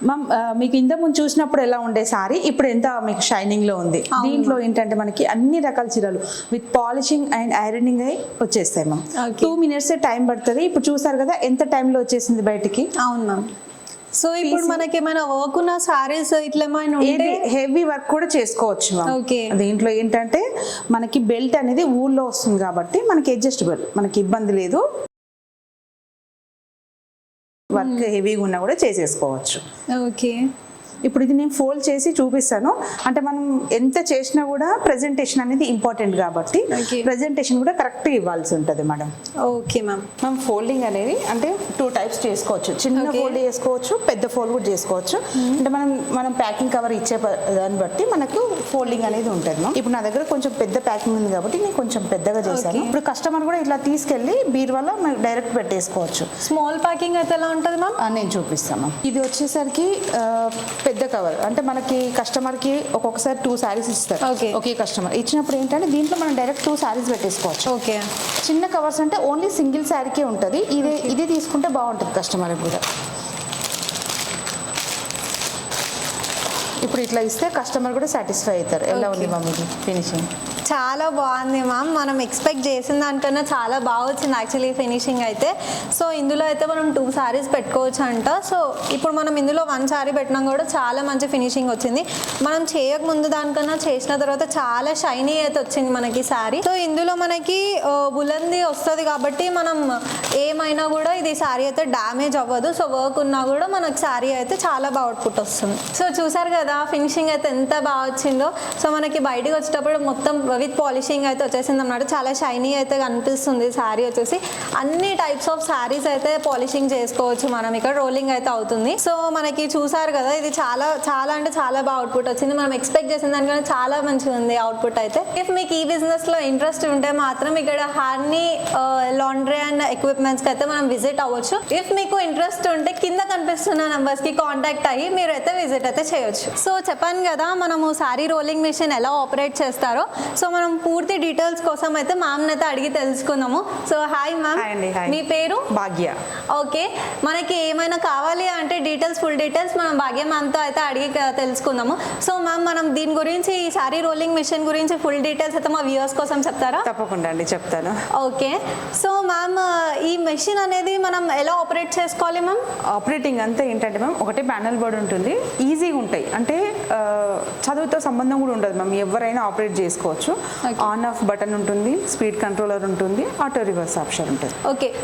Ma'am మీకు ఇంత ముందు చూసినప్పుడు ఎలా ఉండే సారీ ఇప్పుడు ఎంత మీకు షైనింగ్ లో ఉంది. దీంట్లో ఏంటంటే మనకి అన్ని రకాల చీరలు విత్ పాలిషింగ్ అండ్ ఐరనింగ్ అయి వచ్చేస్తాయి మ్యామ్. 2 minutes టైం పడుతుంది. ఇప్పుడు చూసారు కదా ఎంత టైంలో వచ్చేసింది బయటికి. అవును మ్యామ్. సో ఇప్పుడు మనకి ఏమైనా వర్క్ ఉన్న సారీస్ ఇట్లా ఏమైనా హెవీ వర్క్ కూడా చేసుకోవచ్చు మ్యామ్. ఓకే. దీంట్లో ఏంటంటే మనకి బెల్ట్ అనేది ఊళ్ళో వస్తుంది కాబట్టి మనకి అడ్జస్టబుల్, మనకి ఇబ్బంది లేదు. వర్క్ హెవీగా ఉన్నా కూడా చేసేసుకోవచ్చు. ఓకే. ఇప్పుడు ఇది నేను ఫోల్డ్ చేసి చూపిస్తాను. అంటే మనం ఎంత చేసినా కూడా ప్రెజెంటేషన్ అనేది ఇంపార్టెంట్ కాబట్టి ప్రెజెంటేషన్ కూడా కరెక్ట్గా ఇవ్వాల్సి ఉంటుంది మేడం. Okay ma'am. మనం ఫోల్డింగ్ అనేది అంటే 2 types చేసుకోవచ్చు. చిన్న ఫోల్డ్ చేసుకోవచ్చు, పెద్ద ఫోల్డ్ కూడా చేసుకోవచ్చు. అంటే మనం ప్యాకింగ్ కవర్ ఇచ్చే దాన్ని బట్టి మనకు ఫోల్డింగ్ అనేది ఉంటుంది మ్యామ్. ఇప్పుడు నా దగ్గర కొంచెం పెద్ద ప్యాకింగ్ ఉంది కాబట్టి నేను కొంచెం పెద్దగా చేశాను. ఇప్పుడు కస్టమర్ కూడా ఇట్లా తీసుకెళ్ళి బీరువాలో మనకు డైరెక్ట్ పెట్టేసుకోవచ్చు. స్మాల్ ప్యాకింగ్ అయితే ఎలా ఉంటుంది మ్యామ్? నేను చూపిస్తాను మ్యామ్. ఇది వచ్చేసరికి పెద్ద కవర్ అంటే మనకి కస్టమర్కి ఒక్కొక్కసారి 2 sarees ఇస్తారు. ఒకే కస్టమర్ ఇచ్చినప్పుడు ఏంటంటే దీంట్లో మనం డైరెక్ట్ 2 sarees పెట్టేసుకోవచ్చు. ఓకే. చిన్న కవర్స్ అంటే ఓన్లీ సింగిల్ శారీకే ఉంటుంది. ఇది తీసుకుంటే బాగుంటుంది కస్టమర్కి కూడా. ఇప్పుడు ఇట్లా ఇస్తే కస్టమర్ కూడా సాటిస్ఫై అవుతారు. ఎలా ఉంది మ్యామ్ ఇది ఫినిషింగ్? చాలా బాగుంది మ్యామ్. మనం ఎక్స్పెక్ట్ చేసిన దానికన్నా చాలా బాగా వచ్చింది యాక్చువల్లీ ఫినిషింగ్ అయితే. సో ఇందులో అయితే మనం 2 sarees పెట్టుకోవచ్చు అంట. సో ఇప్పుడు మనం ఇందులో 1 saree పెట్టినా కూడా చాలా మంచి ఫినిషింగ్ వచ్చింది. మనం చేయకముందు దానికన్నా చేసిన తర్వాత చాలా షైనీ అయితే వచ్చింది మనకి శారీ. సో ఇందులో మనకి బులంది వస్తుంది కాబట్టి మనం ఏమైనా కూడా ఇది శారీ అయితే డ్యామేజ్ అవ్వదు. సో వర్క్ ఉన్నా కూడా మనకి శారీ అయితే చాలా బాగా అవుట్పుట్ వస్తుంది. సో చూసారు కదా ఫినిషింగ్ అయితే ఎంత బాగా వచ్చిందో. సో మనకి బయటకు వచ్చేటప్పుడు మొత్తం విత్ పాలిషింగ్ అయితే వచ్చేసింది అన్నమాట. చాలా షైనీ అయితే కనిపిస్తుంది శారీ వచ్చేసి. అన్ని టైప్స్ ఆఫ్ శారీస్ అయితే పాలిషింగ్ చేసుకోవచ్చు మనం. ఇక్కడ రోలింగ్ అయితే అవుతుంది. సో మనకి చూసారు కదా ఇది చాలా చాలా అంటే చాలా బాగా అవుట్పుట్ వచ్చింది. మనం ఎక్స్పెక్ట్ చేసిన దానికన్నా చాలా మంచిగా ఉంది అవుట్పుట్ అయితే. ఇఫ్ మీకు ఈ బిజినెస్ లో ఇంట్రెస్ట్ ఉంటే మాత్రం ఇక్కడ హార్ని లాండ్రీ అండ్ ఎక్విప్మెంట్స్ కి అయితే మనం విజిట్ అవ్వచ్చు. ఇఫ్ మీకు ఇంట్రెస్ట్ ఉంటే కింద కనిపిస్తున్న నంబర్స్ కి కాంటాక్ట్ అయ్యి మీరు అయితే విజిట్ అయితే చేయొచ్చు. సో చెప్పాను కదా మనము శారీ రోలింగ్ మిషన్ ఎలా ఆపరేట్ చేస్తారో. సో మనం పూర్తి డీటెయిల్స్ కోసం అయితే మ్యామ్ అయితే అడిగి తెలుసుకుందాము. సో హాయ్ మ్యామ్, మీ పేరు? భాగ్య. ఓకే. మనకి ఏమైనా కావాలి అంటే ఫుల్ డీటెయిల్స్ మనం భాగ్య మ్యామ్తో అయితే అడిగి తెలుసుకుందాము. సో మ్యామ్ మనం దీని గురించి ఈ శారీ రోలింగ్ మిషన్ గురించి ఫుల్ డీటెయిల్స్ అయితే మా వ్యూవర్స్ కోసం చెప్తారా? తప్పకుండా అండి చెప్తాను. ఓకే. సో మ్యామ్ ఈ మెషిన్ అనేది మనం ఎలా ఆపరేట్ చేసుకోవాలి మ్యామ్? ఆపరేటింగ్ అంతా ఏంటంటే మ్యామ్ ఒకటే ప్యానల్ బోర్డ్ ఉంటుంది. ఈజీగా ఉంటాయి అంటే చదువుతో సంబంధం కూడా ఉండదు మ్యామ్. ఎవరైనా ఆపరేట్ చేసుకోవచ్చు. ఆన్ ఆఫ్ బటన్ ఉంటుంది, స్పీడ్ కంట్రోలర్ ఉంటుంది, ఆటో రివర్స్ ఆప్షన్ ఉంటుంది. ఓకే.